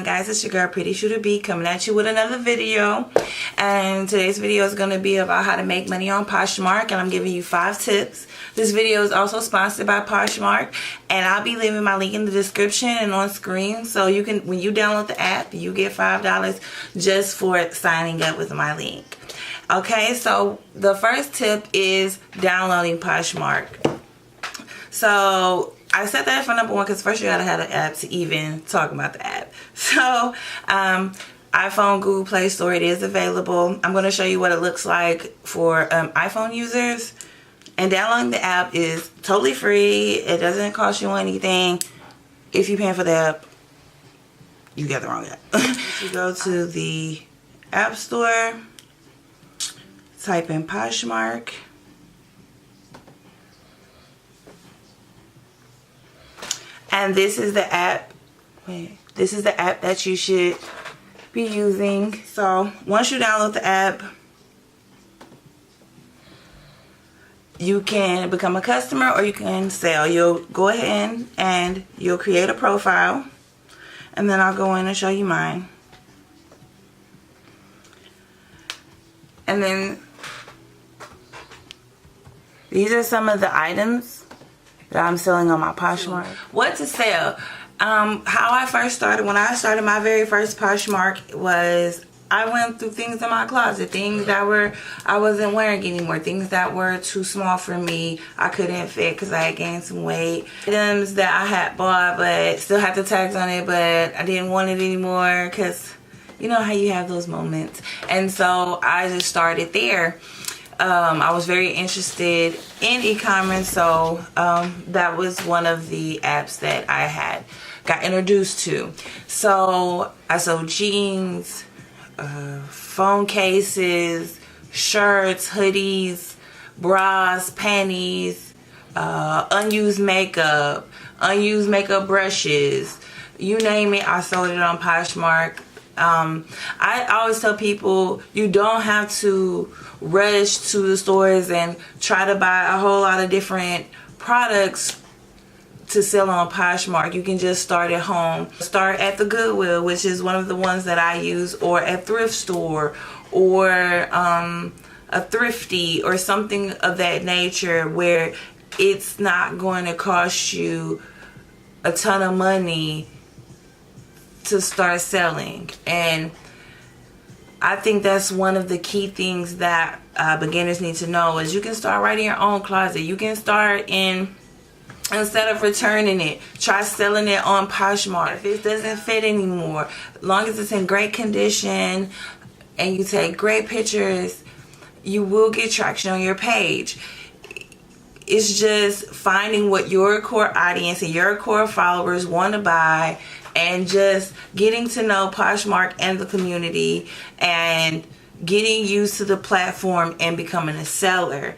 on, guys? It's your girl Pretty Shooter B coming at you with another video. And today's video is going to be about how to make money on Poshmark, and I'm giving you 5 tips. This video is also sponsored by Poshmark, and I'll be leaving my link in the description and on screen, so you can, when you download the app, you get $5 just for signing up with my link. Okay, so the first tip is downloading Poshmark. So I set that for number 1 because first you gotta have an app to even talk about the app. So iPhone, Google Play Store, it is available. I'm going to show you what it looks like for iPhone users. And downloading the app is totally free. It doesn't cost you anything. If you're paying for the app, you got the wrong app. You go to the App Store, type in Poshmark. And this is the app. This is the app that you should be using. So once you download the app, you can become a customer or you can sell. You'll go ahead and you'll create a profile, and then I'll go in and show you mine. And then these are some of the items that I'm selling on my Poshmark. What to sell? How I first started, when I started my very first Poshmark, was I went through things in my closet, things that I wasn't wearing anymore, things that were too small for me, I couldn't fit because I had gained some weight, items that I had bought but still had the tags on it, but I didn't want it anymore because you know how you have those moments. And so I just started there. I was very interested in e-commerce, so that was one of the apps that I got introduced to. So I sold jeans, phone cases, shirts, hoodies, bras, panties, unused makeup brushes, you name it, I sold it on Poshmark. I always tell people you don't have to rush to the stores and try to buy a whole lot of different products to sell on Poshmark. You can just start at home. Start at the Goodwill, which is one of the ones that I use, or a thrift store, or a thrifty, or something of that nature where it's not going to cost you a ton of money to start selling. And I think that's one of the key things that beginners need to know, is you can start right in your own closet. You can start instead of returning it, try selling it on Poshmark. If it doesn't fit anymore, as long as it's in great condition and you take great pictures, you will get traction on your page. It's just finding what your core audience and your core followers want to buy, and just getting to know Poshmark and the community and getting used to the platform and becoming a seller.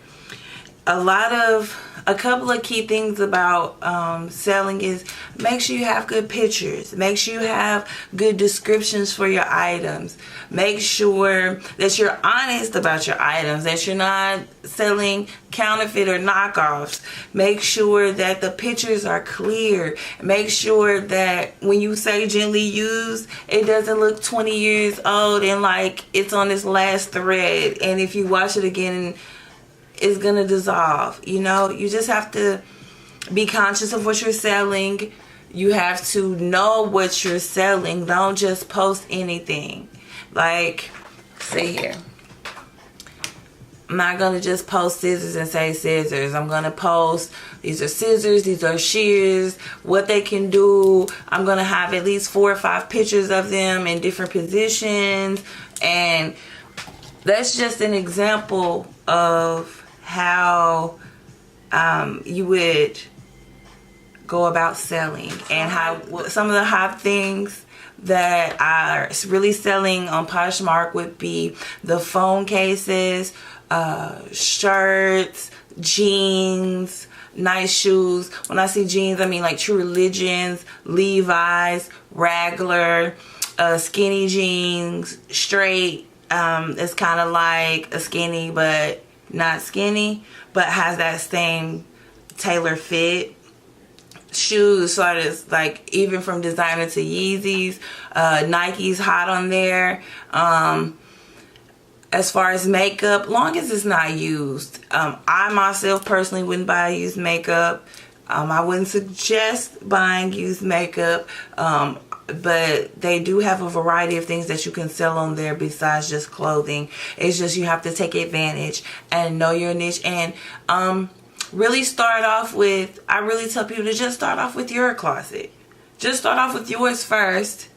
A couple of key things about selling is make sure you have good pictures. Make sure you have good descriptions for your items. Make sure that you're honest about your items, that you're not selling counterfeit or knockoffs. Make sure that the pictures are clear. Make sure that when you say gently used, it doesn't look 20 years old and like it's on its last thread, and if you wash it again, it's gonna dissolve. You know, you just have to be conscious of what you're selling. You have to know what you're selling. Don't just post anything. Like, say here, I'm not gonna just post scissors and say scissors. I'm gonna post, these are scissors, these are shears, what they can do. I'm gonna have at least 4 or 5 pictures of them in different positions, and that's just an example of how you would go about selling, and how some of the hot things that are really selling on Poshmark would be the phone cases, shirts, jeans, nice shoes. When I see jeans, I mean like True Religions, Levi's, Wrangler, skinny jeans, straight. It's kind of like a skinny but not skinny, but has that same tailor fit. shoes, sort of like even from designer to Yeezys, Nike's hot on there. As far as makeup, long as it's not used. I myself personally wouldn't buy used makeup. I wouldn't suggest buying used makeup, but they do have a variety of things that you can sell on there besides just clothing. It's just you have to take advantage and know your niche, and really start off with, I really tell people to just start off with your closet. Just start off with yours first,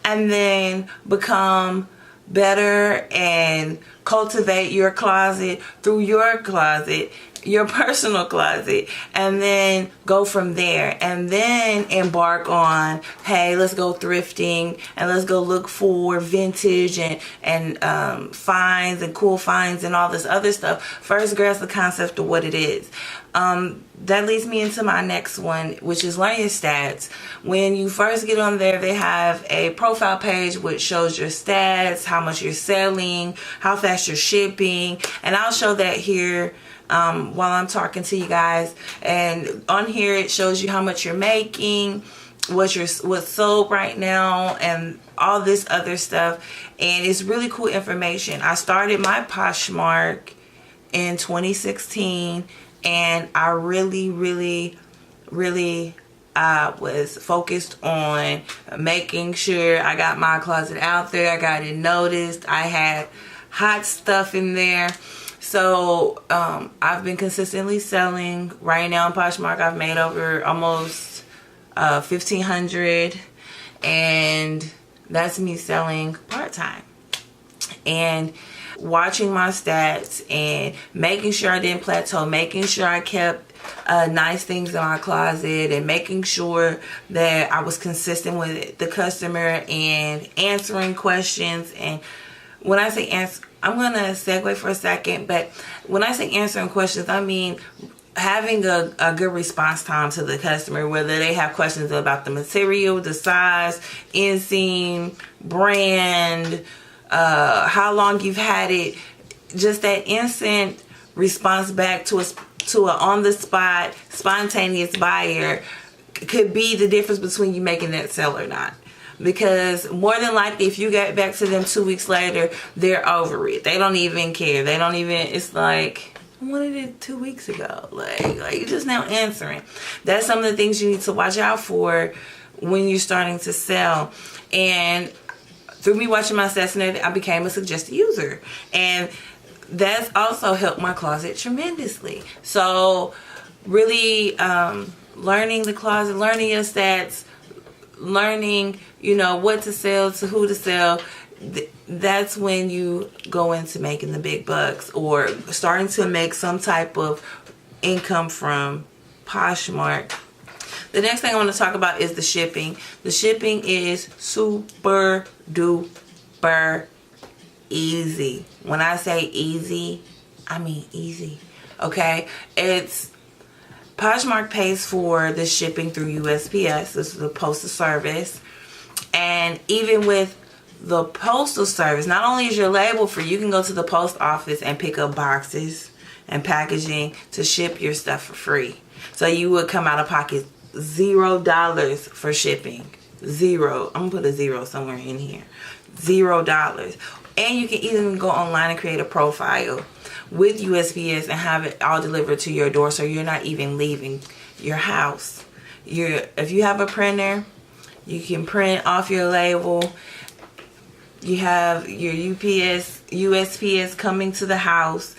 and then become better and cultivate your closet through your closet, your personal closet, and then go from there, and then embark on, hey, let's go thrifting and let's go look for vintage and finds and cool finds and all this other stuff. First grasp the concept of what it is. That leads me into my next one, which is learn your stats. When you first get on there, they have a profile page which shows your stats, how much you're selling, how fast you're shipping, and I'll show that here while I'm talking to you guys. And on here it shows you how much you're making, what's sold right now, and all this other stuff. And it's really cool information. I started my Poshmark in 2016, and I really was focused on making sure I got my closet out there. I got it noticed. I had hot stuff in there. So I've been consistently selling. Right now in Poshmark, I've made over almost $1,500, and that's me selling part-time. And watching my stats and making sure I didn't plateau, making sure I kept nice things in my closet, and making sure that I was consistent with the customer and answering questions. And when I say answer, I'm going to segue for a second, but when I say answering questions, I mean having a good response time to the customer, whether they have questions about the material, the size, inseam, brand, how long you've had it. Just that instant response back to a on-the-spot, spontaneous buyer could be the difference between you making that sale or not. Because more than likely, if you get back to them 2 weeks later, they're over it. They don't even care. They don't even, it's like, I wanted it 2 weeks ago. Like you're just now answering. That's some of the things you need to watch out for when you're starting to sell. And through me watching my stats and everything, I became a suggested user. And that's also helped my closet tremendously. So really learning the closet, learning your stats, learning, what to sell, to who to sell, that's when you go into making the big bucks, or starting to make some type of income from Poshmark. The next thing I want to talk about is the shipping. The shipping is super duper easy. When I say easy, I mean easy. Okay? Poshmark pays for the shipping through USPS. This is the postal service. And even with the postal service, not only is your label free, you can go to the post office and pick up boxes and packaging to ship your stuff for free. So you would come out of pocket $0 for shipping. Zero. I'm gonna put a zero somewhere in here. $0. And you can even go online and create a profile with USPS and have it all delivered to your door, so you're not even leaving your house. If you have a printer, you can print off your label. You have your USPS coming to the house.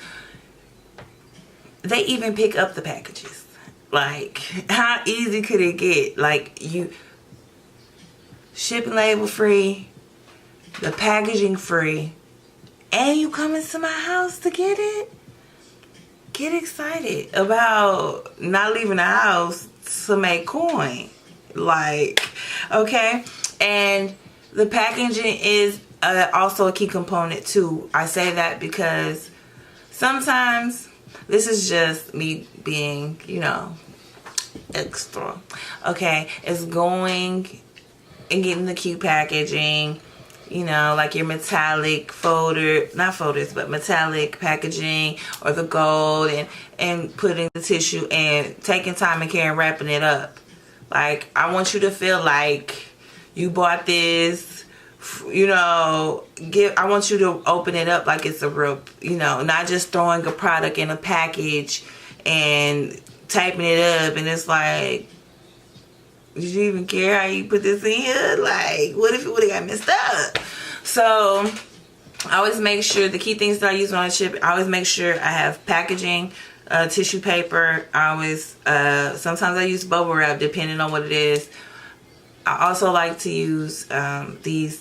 They even pick up the packages. Like, how easy could it get? Like, you shipping label free, the packaging free, and you come into my house to get it? Get excited about not leaving the house to make coin. Like, okay? And the packaging is also a key component too. I say that because sometimes, this is just me being, extra. Okay? It's going and getting the cute packaging, like your metallic metallic packaging, or the gold, and putting the tissue and taking time and care and wrapping it up. Like, I want you to feel like you bought this, you know. I want you to open it up like it's a real, you know, not just throwing a product in a package and typing it up and it's like, did you even care how you put this in here? Like, what if it would have got messed up? So I always make sure the key things that I use on a ship, I always make sure I have packaging, tissue paper. I always, sometimes I use bubble wrap depending on what it is. I also like to use these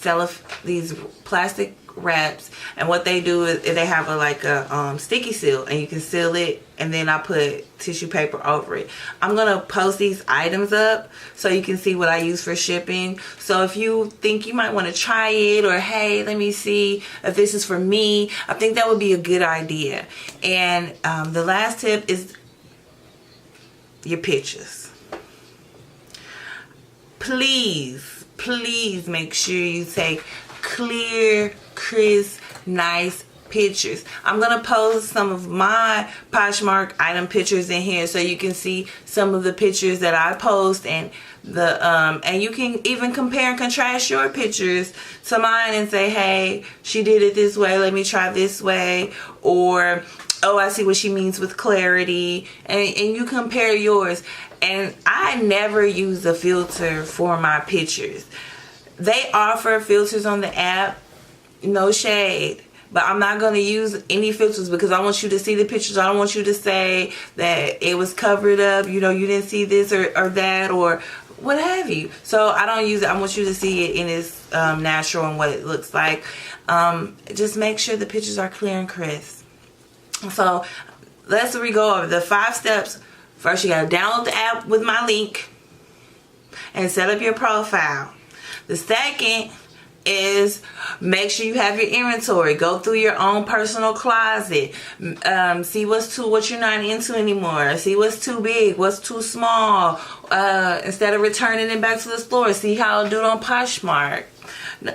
plastic wraps, and what they do is they have a sticky seal, and you can seal it, and then I put tissue paper over it. I'm gonna post these items up so you can see what I use for shipping. So if you think you might want to try it, or hey, let me see if this is for me, I think that would be a good idea. And the last tip is your pictures. Please make sure you take clear, crisp, nice pictures. I'm gonna post some of my Poshmark item pictures in here so you can see some of the pictures that I post, and and you can even compare and contrast your pictures to mine and say, hey, she did it this way, let me try this way, or oh, I see what she means with clarity, and you compare yours. And I never use a filter for my pictures. They offer filters on the app, no shade, but I'm not going to use any filters because I want you to see the pictures. I don't want you to say that it was covered up, you know, you didn't see this or that or what have you. So I don't use it. I want you to see it in its natural and what it looks like. Just make sure the pictures are clear and crisp. So let's go over the 5 steps. First, you got to download the app with my link and set up your profile. The second is make sure you have your inventory. Go through your own personal closet. See what you're not into anymore. See what's too big, what's too small. Instead of returning it back to the store, see how I'll do it on Poshmark.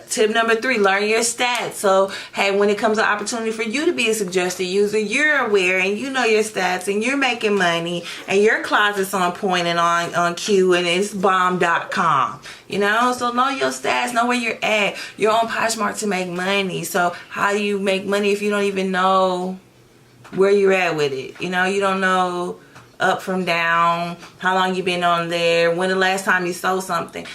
Tip number 3, learn your stats. So, hey, when it comes to opportunity for you to be a suggested user, you're aware and you know your stats and you're making money and your closet's on point and on cue and it's bomb.com. You know, so know your stats, know where you're at. You're on Poshmark to make money. So how do you make money if you don't even know where you're at with it? You know, you don't know up from down, how long you've been on there, when the last time you sold something.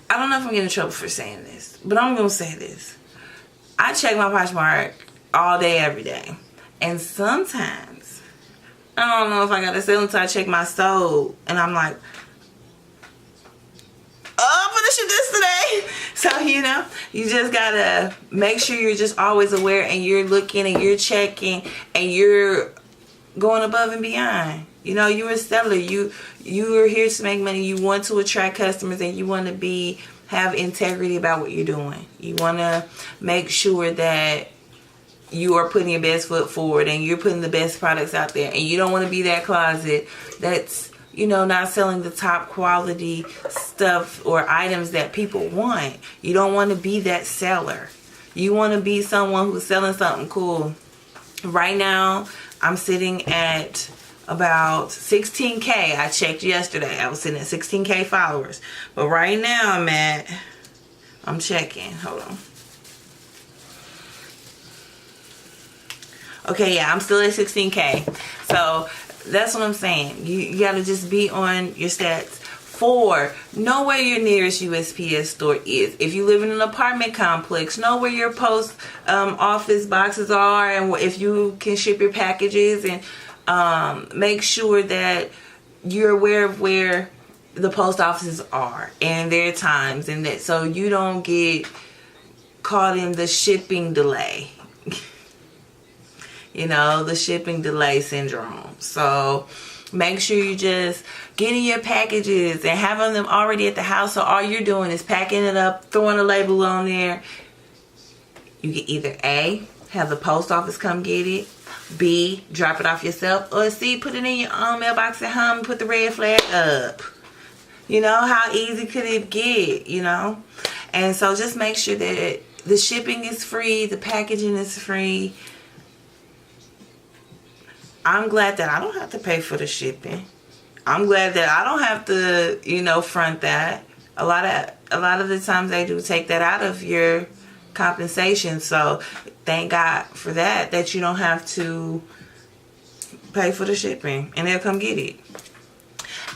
I don't know if I'm getting in trouble for saying this, but I'm going to say this. I check my Poshmark all day, every day. And sometimes, I don't know if I got to sell until I check my sold. And I'm like, oh, I'm finishing this today. So, you know, you just got to make sure you're just always aware and you're looking and you're checking and you're going above and beyond. You know, you're a seller. You are here to make money. You want to attract customers and you want to have integrity about what you're doing. You want to make sure that you are putting your best foot forward and you're putting the best products out there. And you don't want to be that closet that's, you know, not selling the top quality stuff or items that people want. You don't want to be that seller. You want to be someone who's selling something cool. Right now, I'm sitting at about 16K. I checked yesterday. I was sitting at 16K followers. But right now I'm checking. Hold on. Okay, yeah, I'm still at 16K. So that's what I'm saying. You got to just be on your stats. 4, know where your nearest USPS store is. If you live in an apartment complex, know where your post office boxes are and if you can ship your packages, and make sure that you're aware of where the post offices are and their times, and that so you don't get caught in the shipping delay. You know, the shipping delay syndrome. So make sure you just getting your packages and having them already at the house. So all you're doing is packing it up, throwing a label on there. You can either A, have the post office come get it, B, drop it off yourself, or C, put it in your own mailbox at home and put the red flag up. You know, how easy could it get, you know? And so just make sure that the shipping is free, the packaging is free. I'm glad that I don't have to pay for the shipping. I'm glad that I don't have to, you know, front that. A lot of the times they do take that out of your compensation. So thank God for that you don't have to pay for the shipping, and they'll come get it.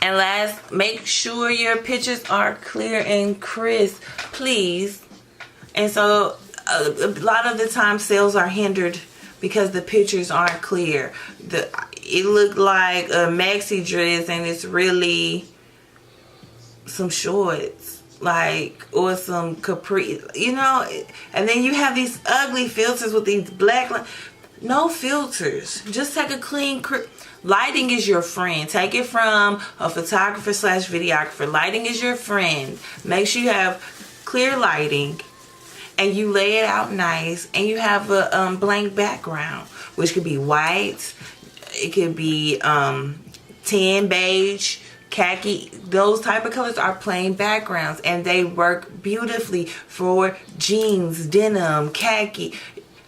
And last, make sure your pictures are clear and crisp, please. And so a lot of the time sales are hindered because the pictures aren't clear. It looked like a maxi dress and it's really some shorts, like, or some capri, you know. And then you have these ugly filters with these black lines. No filters. Just take a clean, lighting is your friend. Take it from a photographer / videographer. Lighting is your friend. Make sure you have clear lighting and you lay it out nice, and you have a blank background, which could be white, it could be tan, beige, khaki. Those type of colors are plain backgrounds, and they work beautifully for jeans, denim, khaki.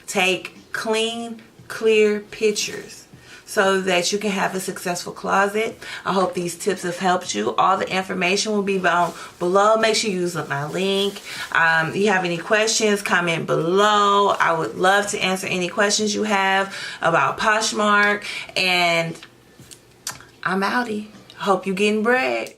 Take clean, clear pictures so that you can have a successful closet. I hope these tips have helped you. All the information will be down below. Make sure you use my link. If you have any questions, comment below. I would love to answer any questions you have about Poshmark. And I'm outie. Hope you getting bread.